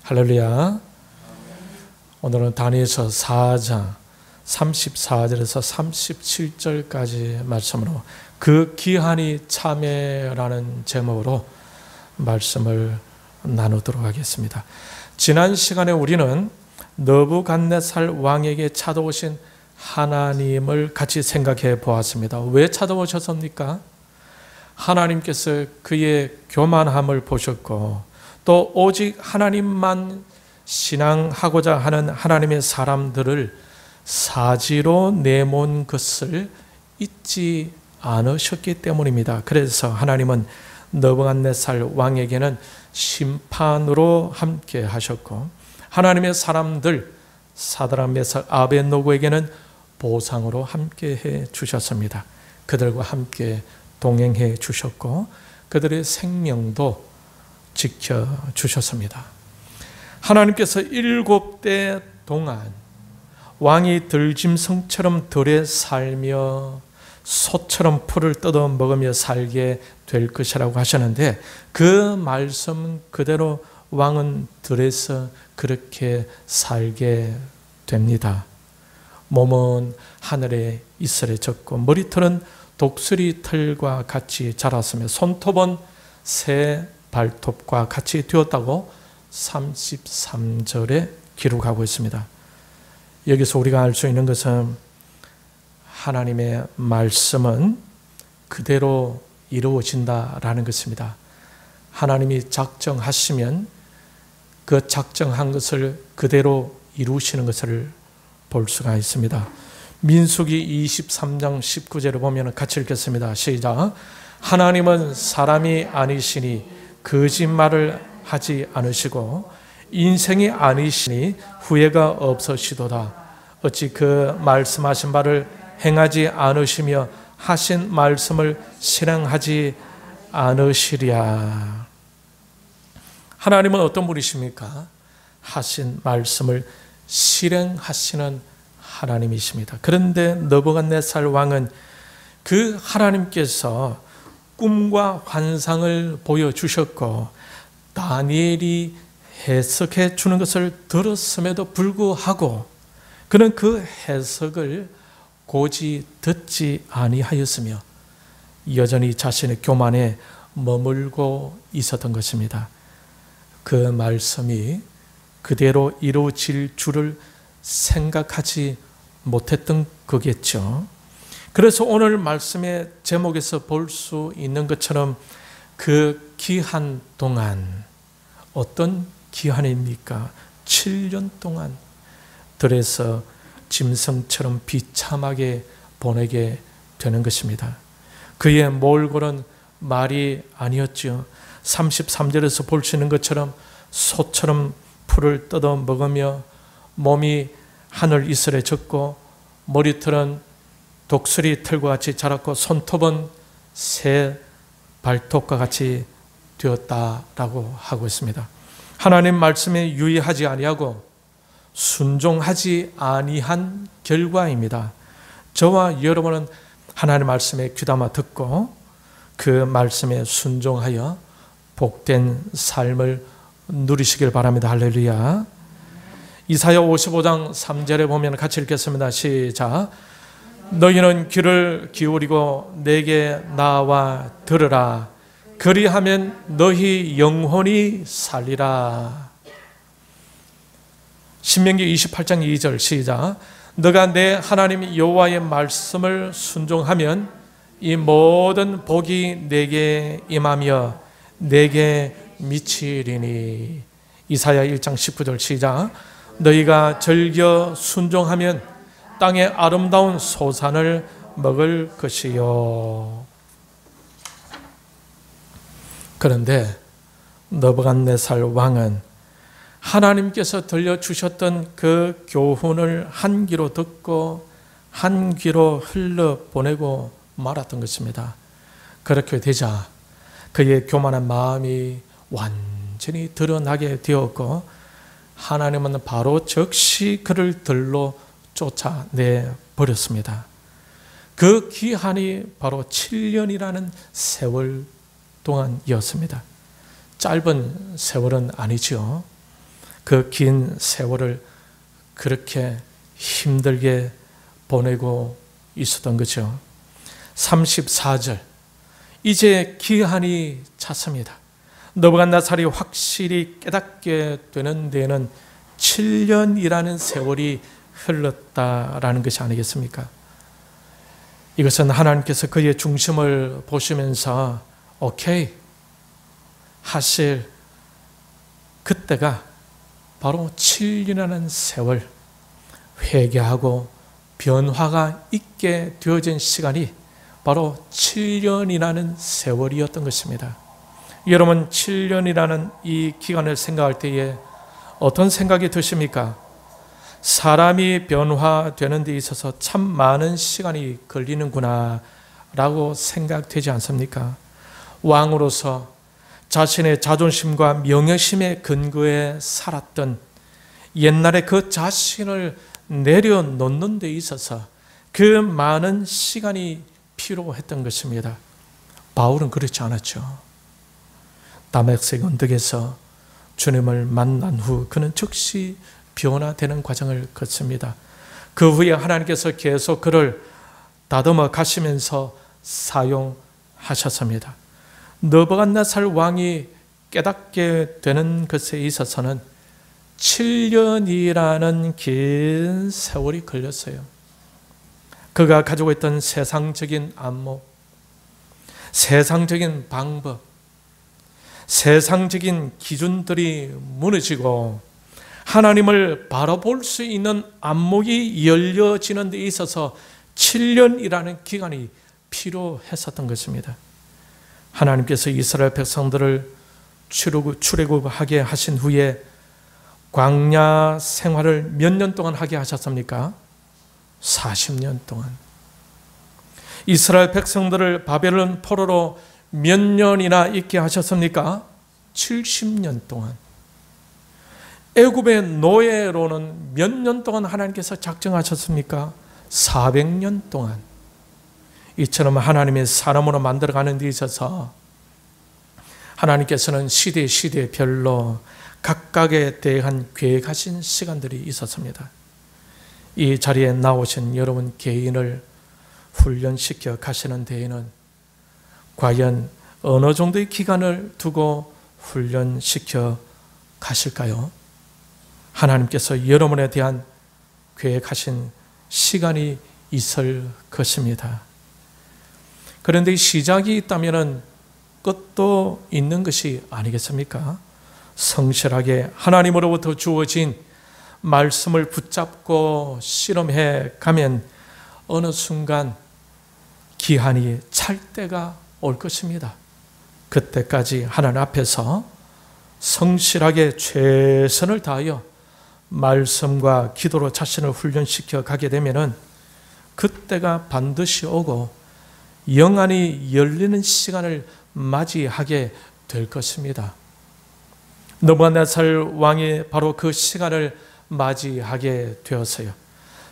할렐루야. 오늘은 다니엘서 4장 34절에서 37절까지 말씀으로 그 기한이 참회라는 제목으로 말씀을 나누도록 하겠습니다. 지난 시간에 우리는 느부갓네살 왕에게 찾아오신 하나님을 같이 생각해 보았습니다. 왜 찾아오셨습니까? 하나님께서 그의 교만함을 보셨고 또 오직 하나님만 신앙하고자 하는 하나님의 사람들을 사지로 내몬 것을 잊지 않으셨기 때문입니다. 그래서 하나님은 느부갓네살 왕에게는 심판으로 함께 하셨고 하나님의 사람들 사드락 메삭 아벳노고에게는 보상으로 함께 해 주셨습니다. 그들과 함께 동행해 주셨고 그들의 생명도 지켜 주셨습니다. 하나님께서 7대 동안 왕이 들짐승처럼 들에 살며 소처럼 풀을 뜯어 먹으며 살게 될 것이라고 하셨는데 그 말씀 그대로 왕은 들에서 그렇게 살게 됩니다. 몸은 하늘에 이슬에 젖고 머리털은 독수리 털과 같이 자랐으며 손톱은 새 발톱과 같이 되었다고 33절에 기록하고 있습니다. 여기서 우리가 알 수 있는 것은 하나님의 말씀은 그대로 이루어진다라는 것입니다. 하나님이 작정하시면 그 작정한 것을 그대로 이루시는 것을 볼 수가 있습니다. 민수기 23장 19절을 보면 같이 읽겠습니다. 시작. 하나님은 사람이 아니시니 거짓말을 하지 않으시고 인생이 아니시니 후회가 없으시도다. 어찌 그 말씀하신 바를 행하지 않으시며 하신 말씀을 실행하지 않으시랴. 하나님은 어떤 분이십니까? 하신 말씀을 실행하시는 하나님이십니다. 그런데 느부갓네살 왕은 그 하나님께서 꿈과 환상을 보여주셨고 다니엘이 해석해 주는 것을 들었음에도 불구하고 그는 그 해석을 고지 듣지 아니하였으며 여전히 자신의 교만에 머물고 있었던 것입니다. 그 말씀이 그대로 이루어질 줄을 생각하지 못했던 거겠죠. 그래서 오늘 말씀의 제목에서 볼 수 있는 것처럼 그 기한 동안 어떤 기한입니까? 7년 동안 들에서 짐승처럼 비참하게 보내게 되는 것입니다. 그의 몰골은 말이 아니었죠. 33절에서 볼 수 있는 것처럼 소처럼 풀을 뜯어 먹으며 몸이 하늘 이슬에 젖고 머리털은 독수리 털과 같이 자랐고 손톱은 새 발톱과 같이 되었다라고 하고 있습니다. 하나님 말씀에 유의하지 아니하고 순종하지 아니한 결과입니다. 저와 여러분은 하나님 말씀에 귀담아 듣고 그 말씀에 순종하여 복된 삶을 누리시길 바랍니다. 할렐루야. 이사야 55장 3절에 보면 같이 읽겠습니다. 시작. 너희는 귀를 기울이고 내게 나와 들으라. 그리하면 너희 영혼이 살리라. 신명기 28장 2절 시작. 너가 내 하나님 여호와의 말씀을 순종하면 이 모든 복이 내게 임하며 내게 미치리니. 이사야 1장 19절 시작. 너희가 즐겨 순종하면 땅의 아름다운 소산을 먹을 것이요. 그런데 느부갓네살 왕은 하나님께서 들려주셨던 그 교훈을 한 귀로 듣고 한 귀로 흘려보내고 말았던 것입니다. 그렇게 되자 그의 교만한 마음이 완전히 드러나게 되었고 하나님은 바로 즉시 그를 들로 쫓아내 버렸습니다. 그 기한이 바로 7년이라는 세월 동안이었습니다. 짧은 세월은 아니죠. 그 긴 세월을 그렇게 힘들게 보내고 있었던 거죠. 34절, 이제 기한이 찼습니다. 느부갓네살이 확실히 깨닫게 되는 데에는 7년이라는 세월이 흘렀다라는 것이 아니겠습니까? 이것은 하나님께서 그의 중심을 보시면서 오케이 하실 그때가 바로 7년이라는 세월, 회개하고 변화가 있게 되어진 시간이 바로 7년이라는 세월이었던 것입니다. 여러분, 7년이라는 이 기간을 생각할 때에 어떤 생각이 드십니까? 사람이 변화되는 데 있어서 참 많은 시간이 걸리는구나 라고 생각되지 않습니까? 왕으로서 자신의 자존심과 명예심의 근거에 살았던 옛날에 그 자신을 내려놓는 데 있어서 그 많은 시간이 필요했던 것입니다. 바울은 그렇지 않았죠. 다메섹 언덕에서 주님을 만난 후 그는 즉시 변화되는 과정을 거칩니다. 그 후에 하나님께서 계속 그를 다듬어 가시면서 사용하셨습니다. 느부갓네살 왕이 깨닫게 되는 것에 있어서는 7년이라는 긴 세월이 걸렸어요. 그가 가지고 있던 세상적인 안목, 세상적인 방법, 세상적인 기준들이 무너지고 하나님을 바라볼 수 있는 안목이 열려지는 데 있어서 7년이라는 기간이 필요했었던 것입니다. 하나님께서 이스라엘 백성들을 출애굽하게 하신 후에 광야 생활을 몇 년 동안 하게 하셨습니까? 40년 동안. 이스라엘 백성들을 바벨론 포로로 몇 년이나 있게 하셨습니까? 70년 동안. 애굽의 노예로는 몇 년 동안 하나님께서 작정하셨습니까? 400년 동안. 이처럼 하나님의 사람으로 만들어가는 데 있어서 하나님께서는 시대별로 각각에 대한 계획하신 시간들이 있었습니다. 이 자리에 나오신 여러분 개인을 훈련시켜 가시는 데에는 과연 어느 정도의 기간을 두고 훈련시켜 가실까요? 하나님께서 여러분에 대한 계획하신 시간이 있을 것입니다. 그런데 시작이 있다면 끝도 있는 것이 아니겠습니까? 성실하게 하나님으로부터 주어진 말씀을 붙잡고 실험해 가면 어느 순간 기한이 찰 때가 올 것입니다. 그때까지 하나님 앞에서 성실하게 최선을 다하여 말씀과 기도로 자신을 훈련시켜 가게 되면은 그때가 반드시 오고 영안이 열리는 시간을 맞이하게 될 것입니다. 느부갓네살 왕이 바로 그 시간을 맞이하게 되었어요.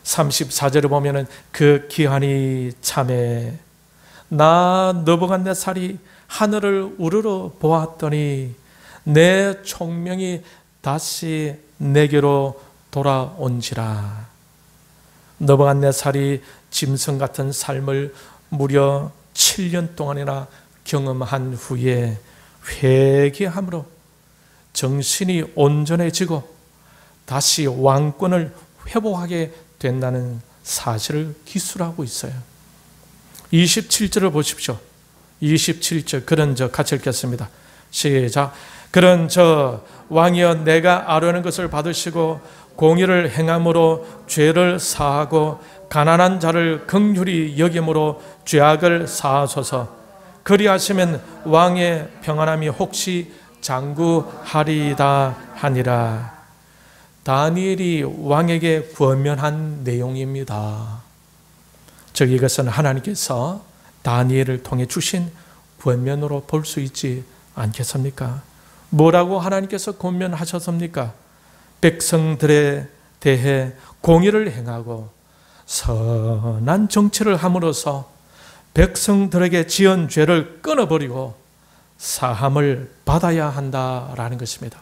34절을 보면은 그 기한이 참에 나 느부갓네살이 하늘을 우러러 보았더니 내 총명이 다시 내게로 돌아온지라. 느부갓네살이 짐승 같은 삶을 무려 7년 동안이나 경험한 후에 회개함으로 정신이 온전해지고 다시 왕권을 회복하게 된다는 사실을 기술하고 있어요. 27절을 보십시오. 27절 그런 저 같이 읽겠습니다. 시작. 그런 저 왕이여 내가 아뢰는 것을 받으시고 공의를 행함으로 죄를 사하고 가난한 자를 긍휼히 여김으로 죄악을 사하소서. 그리하시면 왕의 평안함이 혹시 장구하리다 하니라. 다니엘이 왕에게 권면한 내용입니다. 즉 이것은 하나님께서 다니엘을 통해 주신 권면으로 볼 수 있지 않겠습니까? 뭐라고 하나님께서 권면하셨습니까? 백성들에 대해 공의를 행하고 선한 정치를 함으로써 백성들에게 지은 죄를 끊어버리고 사함을 받아야 한다라는 것입니다.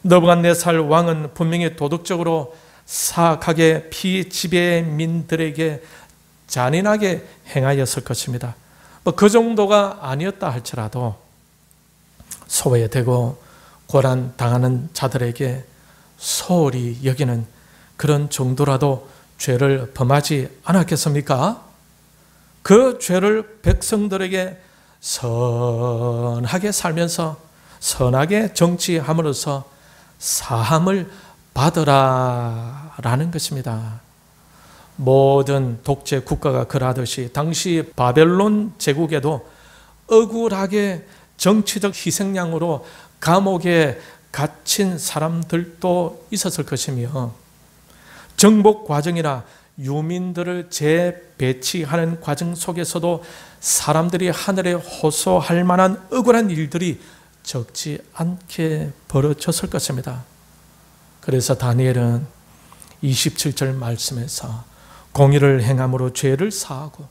느부갓네살 왕은 분명히 도덕적으로 사악하게 피지배민들에게 잔인하게 행하였을 것입니다. 그 정도가 아니었다 할지라도 소외되고 고난 당하는 자들에게 소홀히 여기는 그런 정도라도 죄를 범하지 않았겠습니까? 그 죄를 백성들에게 선하게 살면서 선하게 정치함으로써 사함을 받으라라는 것입니다. 모든 독재 국가가 그러하듯이 당시 바벨론 제국에도 억울하게 정치적 희생양으로 감옥에 갇힌 사람들도 있었을 것이며, 정복 과정이나 유민들을 재배치하는 과정 속에서도 사람들이 하늘에 호소할 만한 억울한 일들이 적지 않게 벌어졌을 것입니다. 그래서 다니엘은 27절 말씀에서 공의를 행함으로 죄를 사하고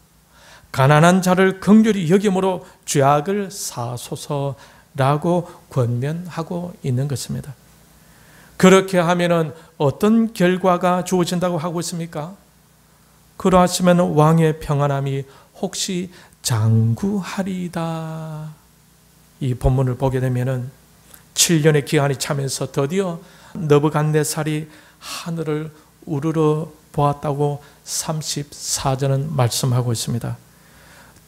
가난한 자를 긍휼히 여김으로 죄악을 사소서라고 권면하고 있는 것입니다. 그렇게 하면은 어떤 결과가 주어진다고 하고 있습니까? 그러하시면 왕의 평안함이 혹시 장구하리이다. 이 본문을 보게 되면은 7년의 기한이 차면서 드디어 느부갓네살이 하늘을 우러러 보았다고 34절은 말씀하고 있습니다.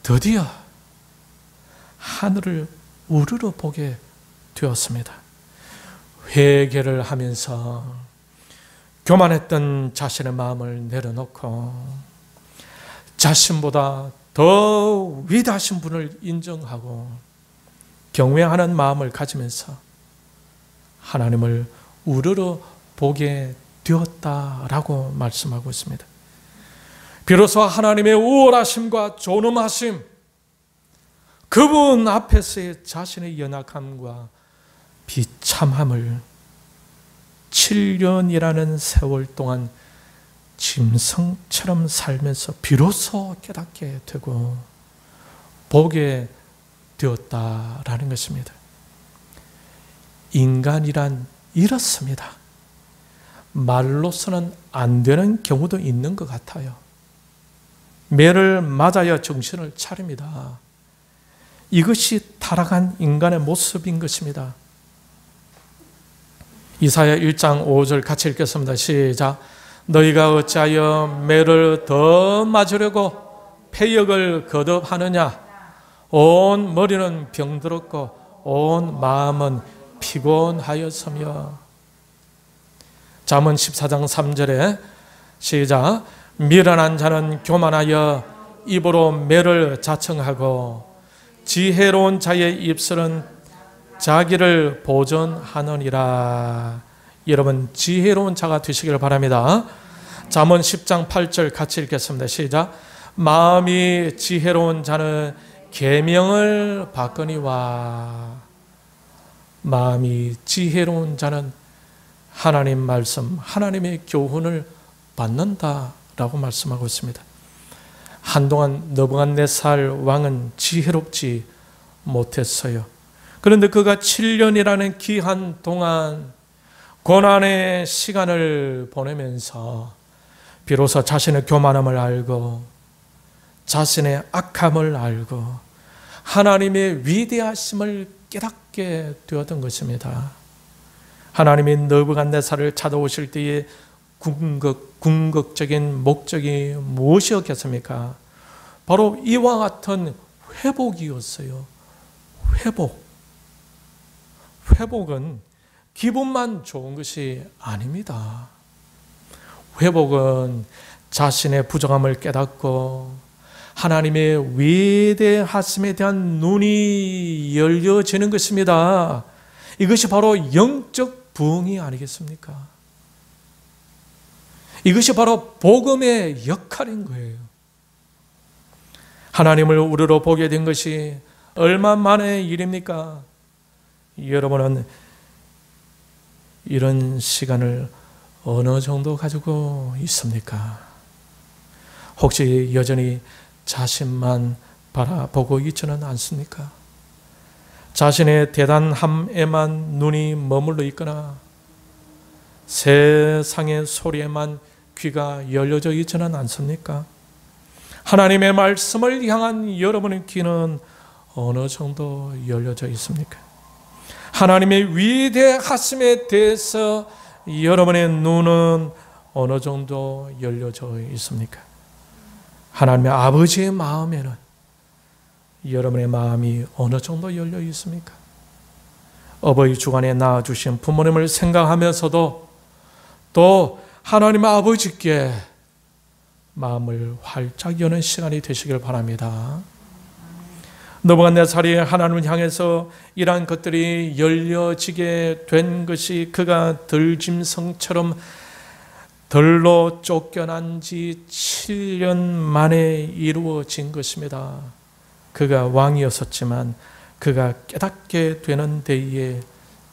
드디어 하늘을 우러러 보게 되었습니다. 회개를 하면서 교만했던 자신의 마음을 내려놓고 자신보다 더 위대하신 분을 인정하고 경외하는 마음을 가지면서 하나님을 우러러 보게 되었다라고 말씀하고 있습니다. 비로소 하나님의 우월하심과 존엄하심, 그분 앞에서의 자신의 연약함과 비참함을 7년이라는 세월 동안 짐승처럼 살면서 비로소 깨닫게 되고 보게 되었다라는 것입니다. 인간이란 이렇습니다. 말로서는 안 되는 경우도 있는 것 같아요. 매를 맞아야 정신을 차립니다. 이것이 타락한 인간의 모습인 것입니다. 이사야 1장 5절 같이 읽겠습니다. 시작. 너희가 어찌하여 매를 더 맞으려고 패역을 거듭하느냐. 온 머리는 병들었고 온 마음은 피곤하였으며. 잠언 14장 3절에 시작. 미련한 자는 교만하여 입으로 매를 자청하고 지혜로운 자의 입술은 자기를 보전하느니라. 여러분 지혜로운 자가 되시기를 바랍니다. 잠언 10장 8절 같이 읽겠습니다. 시작. 마음이 지혜로운 자는 계명을 받거니와. 마음이 지혜로운 자는 하나님 말씀, 하나님의 교훈을 받는다라고 말씀하고 있습니다. 한동안 느부갓네살 왕은 지혜롭지 못했어요. 그런데 그가 7년이라는 기한 동안 고난의 시간을 보내면서 비로소 자신의 교만함을 알고 자신의 악함을 알고 하나님의 위대하심을 깨닫게 되었던 것입니다. 하나님이 느부갓네살을 찾아오실 때의 궁극적인 목적이 무엇이었겠습니까? 바로 이와 같은 회복이었어요. 회복은 기분만 좋은 것이 아닙니다. 회복은 자신의 부정함을 깨닫고 하나님의 위대하심에 대한 눈이 열려지는 것입니다. 이것이 바로 영적 부흥이 아니겠습니까? 이것이 바로 복음의 역할인 거예요. 하나님을 우러러 보게 된 것이 얼마 만의 일입니까? 여러분은 이런 시간을 어느 정도 가지고 있습니까? 혹시 여전히 자신만 바라보고 있지는 않습니까? 자신의 대단함에만 눈이 머물러 있거나 세상의 소리에만 귀가 열려져 있지는 않습니까? 하나님의 말씀을 향한 여러분의 귀는 어느 정도 열려져 있습니까? 하나님의 위대하심에 대해서 여러분의 눈은 어느 정도 열려져 있습니까? 하나님의 아버지의 마음에는 여러분의 마음이 어느 정도 열려 있습니까? 어버이 주간에 낳아주신 부모님을 생각하면서도 또 하나님 아버지께 마음을 활짝 여는 시간이 되시길 바랍니다. 느부갓네살이 하나님을 향해서 이러한 것들이 열려지게 된 것이 그가 들짐승처럼 들로 쫓겨난 지 7년 만에 이루어진 것입니다. 그가 왕이었었지만 그가 깨닫게 되는 데에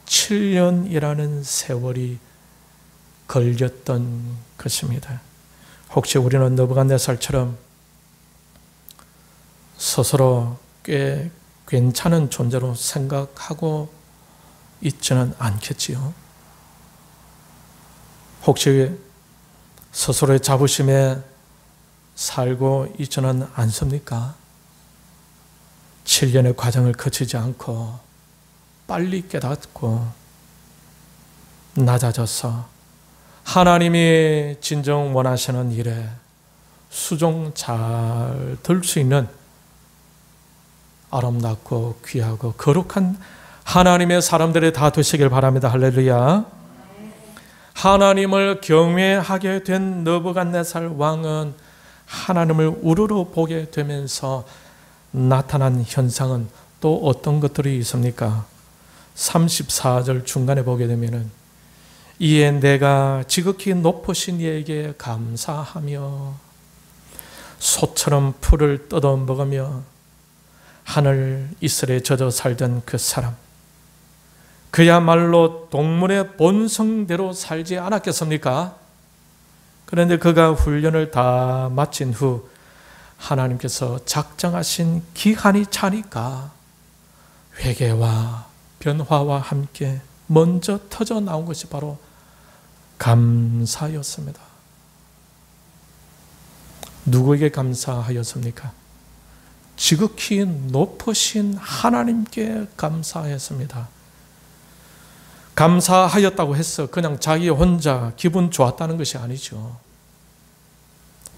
7년이라는 세월이 걸렸던 것입니다. 혹시 우리는 느부갓네살처럼 스스로 꽤 괜찮은 존재로 생각하고 있지는 않겠지요? 혹시 스스로의 자부심에 살고 있지는 않습니까? 7년의 과정을 거치지 않고 빨리 깨닫고 낮아져서 하나님이 진정 원하시는 일에 수종 잘 들 수 있는 아름답고 귀하고 거룩한 하나님의 사람들이 다 되시길 바랍니다. 할렐루야. 하나님을 경외하게 된 느부갓네살 왕은 하나님을 우러러 보게 되면서 나타난 현상은 또 어떤 것들이 있습니까? 34절 중간에 보게 되면은 이에 내가 지극히 높으신 이에게 감사하며 소처럼 풀을 뜯어 먹으며 하늘 이슬에 젖어 살던 그 사람, 그야말로 동물의 본성대로 살지 않았겠습니까? 그런데 그가 훈련을 다 마친 후 하나님께서 작정하신 기한이 차니까 회개와 변화와 함께 먼저 터져 나온 것이 바로 감사였습니다. 누구에게 감사하였습니까? 지극히 높으신 하나님께 감사했습니다. 감사하였다고 해서 그냥 자기 혼자 기분 좋았다는 것이 아니죠.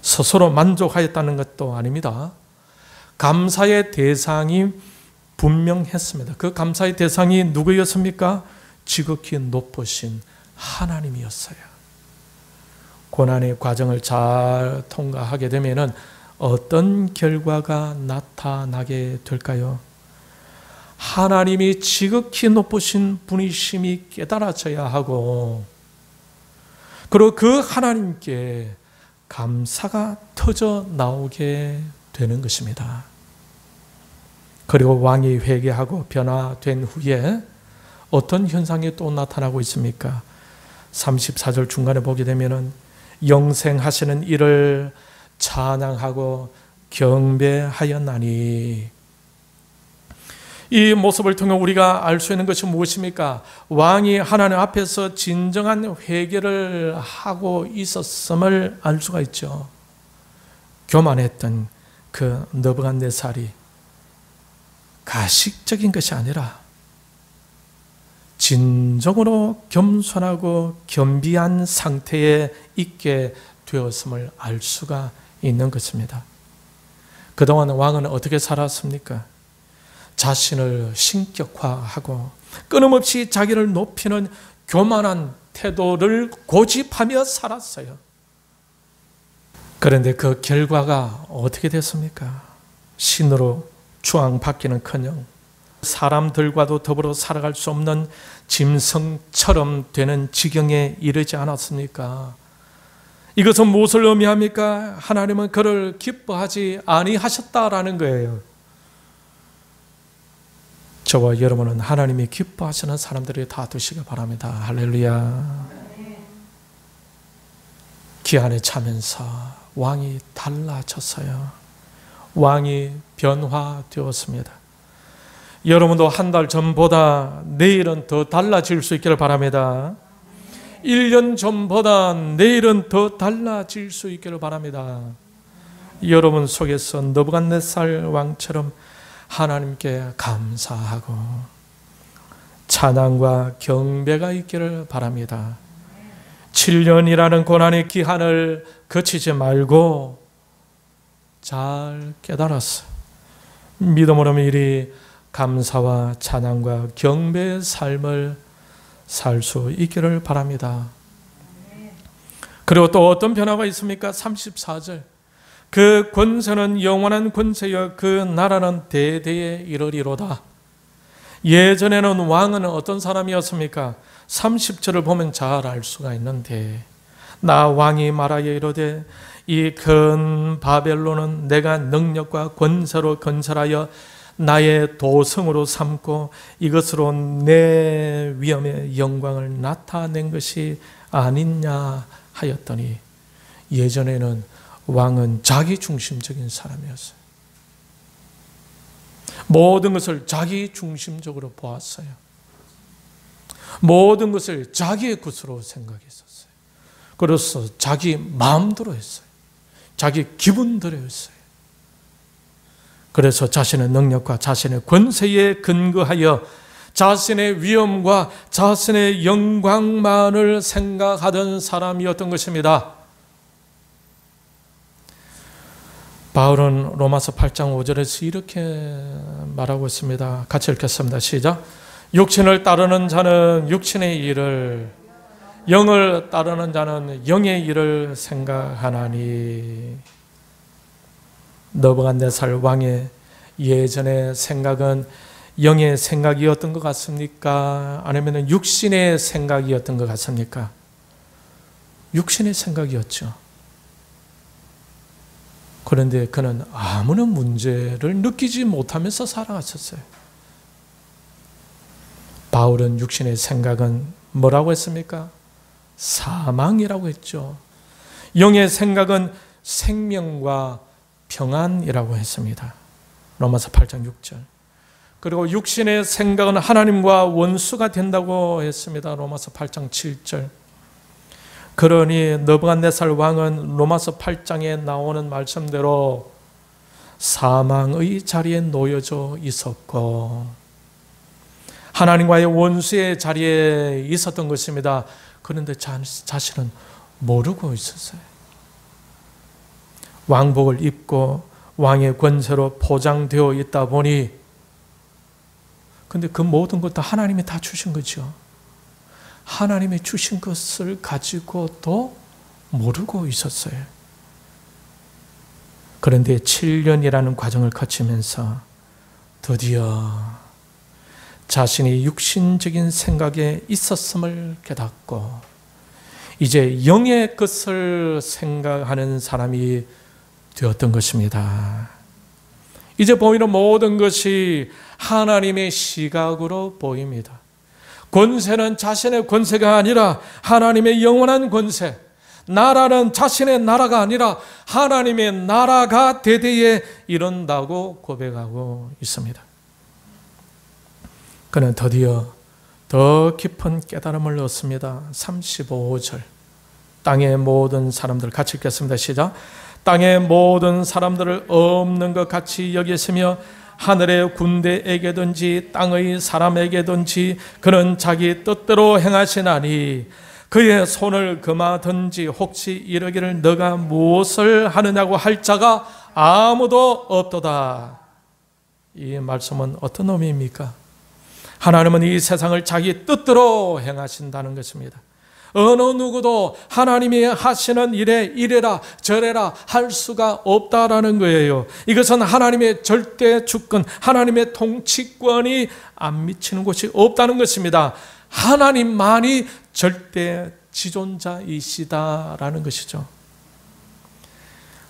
스스로 만족하였다는 것도 아닙니다. 감사의 대상이 분명했습니다. 그 감사의 대상이 누구였습니까? 지극히 높으신 하나님이었어요. 고난의 과정을 잘 통과하게 되면 어떤 결과가 나타나게 될까요? 하나님이 지극히 높으신 분이심이 깨달아져야 하고, 그리고 그 하나님께 감사가 터져 나오게 되는 것입니다. 그리고 왕이 회개하고 변화된 후에 어떤 현상이 또 나타나고 있습니까? 34절 중간에 보게 되면은 영생하시는 이를 찬양하고 경배하였나니, 이 모습을 통해 우리가 알 수 있는 것이 무엇입니까? 왕이 하나님 앞에서 진정한 회개를 하고 있었음을 알 수가 있죠. 교만했던 그 느부갓네살이 가식적인 것이 아니라 진정으로 겸손하고 겸비한 상태에 있게 되었음을 알 수가 있는 것입니다. 그동안 왕은 어떻게 살았습니까? 자신을 신격화하고 끊임없이 자기를 높이는 교만한 태도를 고집하며 살았어요. 그런데 그 결과가 어떻게 됐습니까? 신으로 추앙받기는커녕 사람들과도 더불어 살아갈 수 없는 짐승처럼 되는 지경에 이르지 않았습니까? 이것은 무엇을 의미합니까? 하나님은 그를 기뻐하지 아니하셨다라는 거예요. 저와 여러분은 하나님이 기뻐하시는 사람들이 다 되시길 바랍니다. 할렐루야. 기한에 차면서 왕이 달라졌어요. 왕이 변화되었습니다. 여러분도 한 달 전보다 내일은 더 달라질 수 있기를 바랍니다. 1년 전보다 내일은 더 달라질 수 있기를 바랍니다. 여러분 속에서 느부갓네살 왕처럼 하나님께 감사하고 찬양과 경배가 있기를 바랍니다. 7년이라는 고난의 기한을 거치지 말고 잘 깨달았어. 믿음으로 미리 감사와 찬양과 경배의 삶을 살 수 있기를 바랍니다. 그리고 또 어떤 변화가 있습니까? 34절. 그 권세는 영원한 권세여 그 나라는 대대에 이르리로다. 예전에는 왕은 어떤 사람이었습니까? 30절을 보면 잘 알 수가 있는데, 나 왕이 말하여 이르되 이 큰 바벨론은 내가 능력과 권세로 건설하여 나의 도성으로 삼고 이것으로 내 위엄의 영광을 나타낸 것이 아니냐 하였더니, 예전에는 왕은 자기 중심적인 사람이었어요. 모든 것을 자기 중심적으로 보았어요. 모든 것을 자기의 것으로 생각했었어요. 그래서 자기 마음대로 했어요. 자기 기분대로 했어요. 그래서 자신의 능력과 자신의 권세에 근거하여 자신의 위엄과 자신의 영광만을 생각하던 사람이었던 것입니다. 바울은 로마서 8장 5절에서 이렇게 말하고 있습니다. 같이 읽겠습니다. 시작. 육신을 따르는 자는 육신의 일을, 영을 따르는 자는 영의 일을 생각하나니. 느부갓네살 왕의 예전의 생각은 영의 생각이었던 것 같습니까? 아니면 육신의 생각이었던 것 같습니까? 육신의 생각이었죠. 그런데 그는 아무런 문제를 느끼지 못하면서 살아갔었어요. 바울은 육신의 생각은 뭐라고 했습니까? 사망이라고 했죠. 영의 생각은 생명과 평안이라고 했습니다. 로마서 8장 6절. 그리고 육신의 생각은 하나님과 원수가 된다고 했습니다. 로마서 8장 7절. 그러니 느부갓네살 왕은 로마서 8장에 나오는 말씀대로 사망의 자리에 놓여져 있었고 하나님과의 원수의 자리에 있었던 것입니다. 그런데 자신은 모르고 있었어요. 왕복을 입고 왕의 권세로 포장되어 있다 보니, 근데 그 모든 것 다 하나님이 다 주신 거죠. 하나님이 주신 것을 가지고도 모르고 있었어요. 그런데 7년이라는 과정을 거치면서 드디어 자신이 육신적인 생각에 있었음을 깨닫고 이제 영의 것을 생각하는 사람이 되었던 것입니다. 이제 보이는 모든 것이 하나님의 시각으로 보입니다. 권세는 자신의 권세가 아니라 하나님의 영원한 권세, 나라는 자신의 나라가 아니라 하나님의 나라가 대대에 이른다고 고백하고 있습니다. 그는 드디어 더 깊은 깨달음을 얻습니다. 35절. 땅의 모든 사람들, 같이 읽겠습니다. 시작. 땅의 모든 사람들을 없는 것 같이 여기시며 하늘의 군대에게든지 땅의 사람에게든지 그는 자기 뜻대로 행하시나니 그의 손을 금하든지 혹시 이르기를 너가 무엇을 하느냐고 할 자가 아무도 없도다. 이 말씀은 어떤 의미입니까? 하나님은 이 세상을 자기 뜻대로 행하신다는 것입니다. 어느 누구도 하나님이 하시는 일에 이래라 저래라 할 수가 없다라는 거예요. 이것은 하나님의 절대 주권, 하나님의 통치권이 안 미치는 곳이 없다는 것입니다. 하나님만이 절대 지존자이시다라는 것이죠.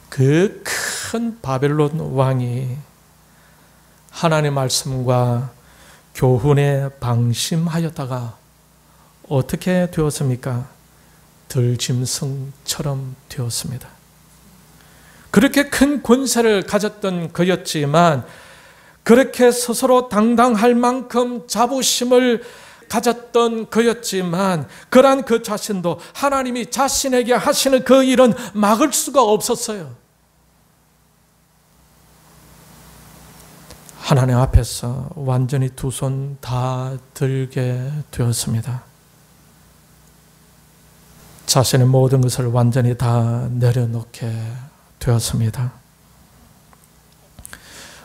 그 큰 바벨론 왕이 하나님의 말씀과 교훈에 방심하였다가 어떻게 되었습니까? 들짐승처럼 되었습니다. 그렇게 큰 권세를 가졌던 그였지만 그렇게 스스로 당당할 만큼 자부심을 가졌던 그였지만 그러한 그 자신도 하나님이 자신에게 하시는 그 일은 막을 수가 없었어요. 하나님 앞에서 완전히 두 손 다 들게 되었습니다. 자신의 모든 것을 완전히 다 내려놓게 되었습니다.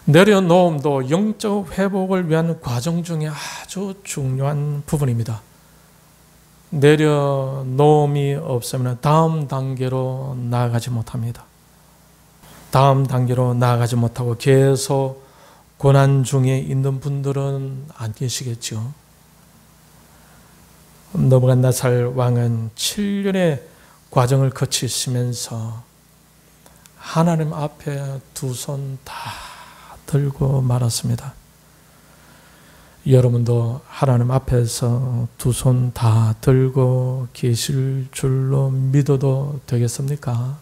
내려놓음도 영적 회복을 위한 과정 중에 아주 중요한 부분입니다. 내려놓음이 없으면 다음 단계로 나아가지 못합니다. 다음 단계로 나아가지 못하고 계속 고난 중에 있는 분들은 안 계시겠죠. 느부갓네살 왕은 7년의 과정을 거치시면서 하나님 앞에 두 손 다 들고 말았습니다. 여러분도 하나님 앞에서 두 손 다 들고 계실 줄로 믿어도 되겠습니까?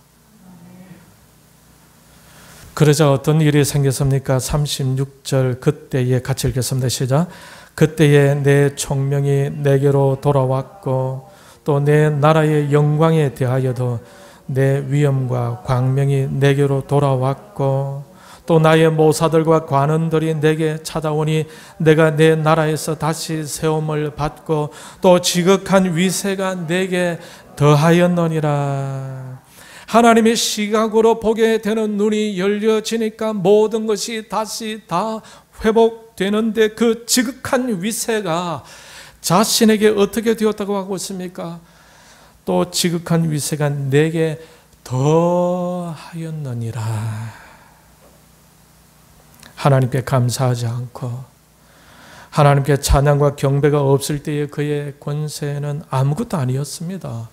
그러자 어떤 일이 생겼습니까? 36절 그때에 같이 읽겠습니다. 시작. 그때에 내 총명이 내게로 돌아왔고 또 내 나라의 영광에 대하여도 내 위엄과 광명이 내게로 돌아왔고 또 나의 모사들과 관원들이 내게 찾아오니 내가 내 나라에서 다시 세움을 받고 또 지극한 위세가 내게 더하였느니라. 하나님의 시각으로 보게 되는 눈이 열려지니까 모든 것이 다시 다 회복되는데 그 지극한 위세가 자신에게 어떻게 되었다고 하고 있습니까? 또 지극한 위세가 내게 더하였느니라. 하나님께 감사하지 않고 하나님께 찬양과 경배가 없을 때의 그의 권세는 아무것도 아니었습니다.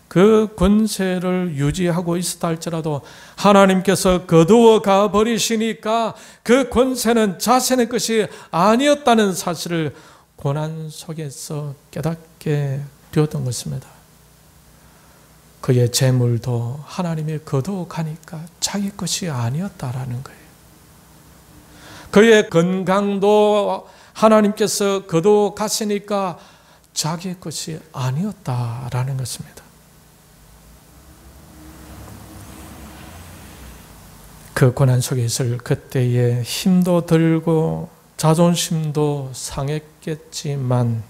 그 권세를 유지하고 있었다 할지라도 하나님께서 거두어 가버리시니까 그 권세는 자신의 것이 아니었다는 사실을 고난 속에서 깨닫게 되었던 것입니다. 그의 재물도 하나님이 거두어 가니까 자기 것이 아니었다라는 거예요. 그의 건강도 하나님께서 거두어 가시니까 자기의 것이 아니었다라는 것입니다. 그 고난 속에 있을 그때에 힘도 들고 자존심도 상했겠지만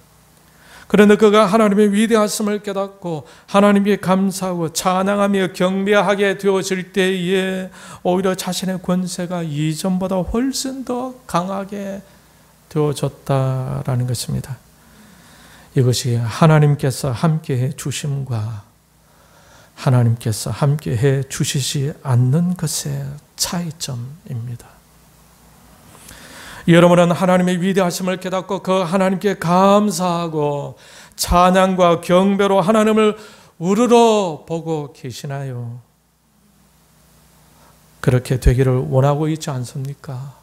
그런데 그가 하나님의 위대하심을 깨닫고 하나님께 감사하고 찬양하며 경배하게 되어질 때에 오히려 자신의 권세가 이전보다 훨씬 더 강하게 되어졌다라는 것입니다. 이것이 하나님께서 함께해 주심과 하나님께서 함께해 주시지 않는 것의 차이점입니다. 여러분은 하나님의 위대하심을 깨닫고 그 하나님께 감사하고 찬양과 경배로 하나님을 우러러 보고 계시나요? 그렇게 되기를 원하고 있지 않습니까?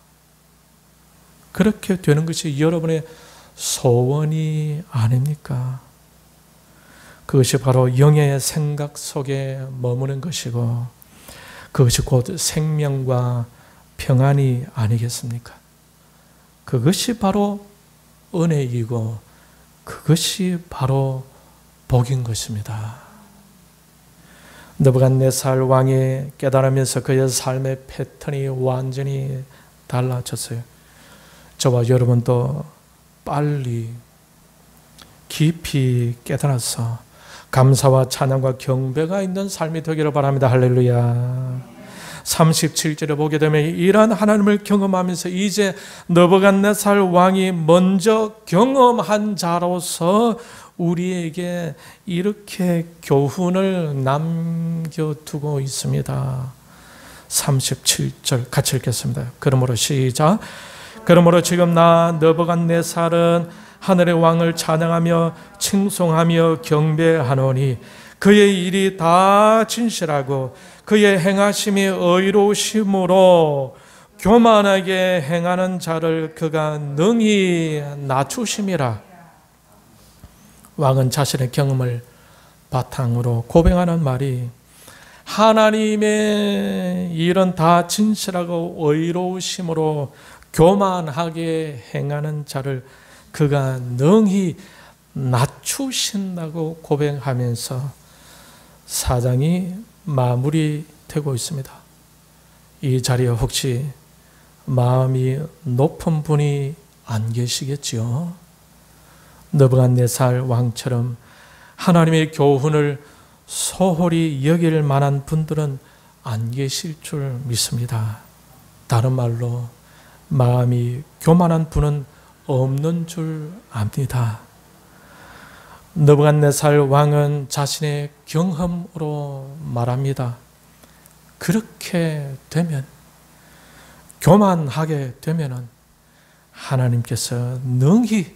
그렇게 되는 것이 여러분의 소원이 아닙니까? 그것이 바로 영의 생각 속에 머무는 것이고 그것이 곧 생명과 평안이 아니겠습니까? 그것이 바로 은혜이고 그것이 바로 복인 것입니다. 느부갓네살 왕이 깨달으면서 그의 삶의 패턴이 완전히 달라졌어요. 저와 여러분도 빨리 깊이 깨달아서 감사와 찬양과 경배가 있는 삶이 되기를 바랍니다. 할렐루야. 37절에 보게 되면 이러한 하나님을 경험하면서 이제 느부갓네살 왕이 먼저 경험한 자로서 우리에게 이렇게 교훈을 남겨두고 있습니다. 37절 같이 읽겠습니다. 그러므로 시작. 그러므로 지금 나 느부갓네살은 하늘의 왕을 찬양하며 칭송하며 경배하노니 그의 일이 다 진실하고 그의 행하심이 의로우심으로 교만하게 행하는 자를 그가 능히 낮추심이라. 왕은 자신의 경험을 바탕으로 고백하는 말이 하나님의 일은 다 진실하고 의로우심으로 교만하게 행하는 자를 그가 능히 낮추신다고 고백하면서 4장이 마무리되고 있습니다. 이 자리에 혹시 마음이 높은 분이 안 계시겠지요? 느부갓네살 왕처럼 하나님의 교훈을 소홀히 여길 만한 분들은 안 계실 줄 믿습니다. 다른 말로 마음이 교만한 분은 없는 줄 압니다. 느부갓네살 왕은 자신의 경험으로 말합니다. 그렇게 되면, 교만하게 되면 하나님께서 능히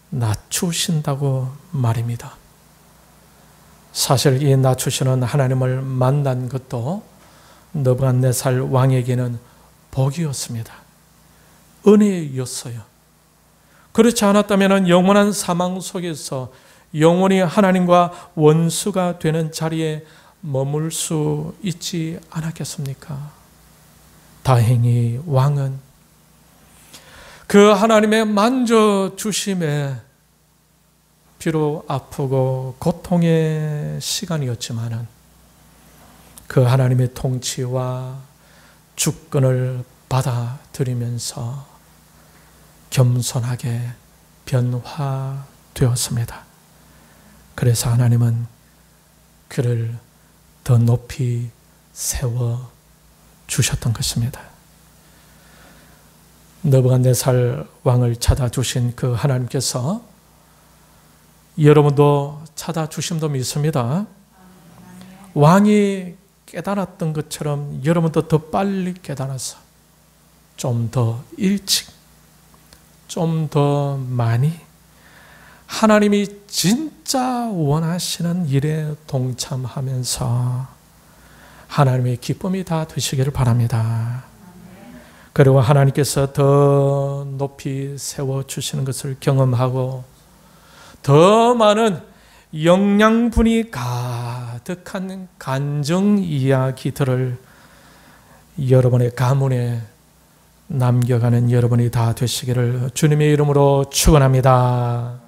낮추신다고 말입니다. 사실 이 낮추시는 하나님을 만난 것도 느부갓네살 왕에게는 복이었습니다. 은혜였어요. 그렇지 않았다면 영원한 사망 속에서 영원히 하나님과 원수가 되는 자리에 머물 수 있지 않았겠습니까? 다행히 왕은 그 하나님의 만져주심에 비록 아프고 고통의 시간이었지만은 그 하나님의 통치와 주권을 받아들이면서 겸손하게 변화되었습니다. 그래서 하나님은 그를 더 높이 세워 주셨던 것입니다. 느부갓네살 왕을 찾아주신 그 하나님께서 여러분도 찾아주심도 믿습니다. 왕이 깨달았던 것처럼 여러분도 더 빨리 깨달아서 좀 더 일찍, 좀 더 많이 하나님이 진짜 원하시는 일에 동참하면서 하나님의 기쁨이 다 되시기를 바랍니다. 그리고 하나님께서 더 높이 세워주시는 것을 경험하고 더 많은 영양분이 가득한 간증 이야기들을 여러분의 가문에 남겨가는 여러분이 다 되시기를 주님의 이름으로 축원합니다.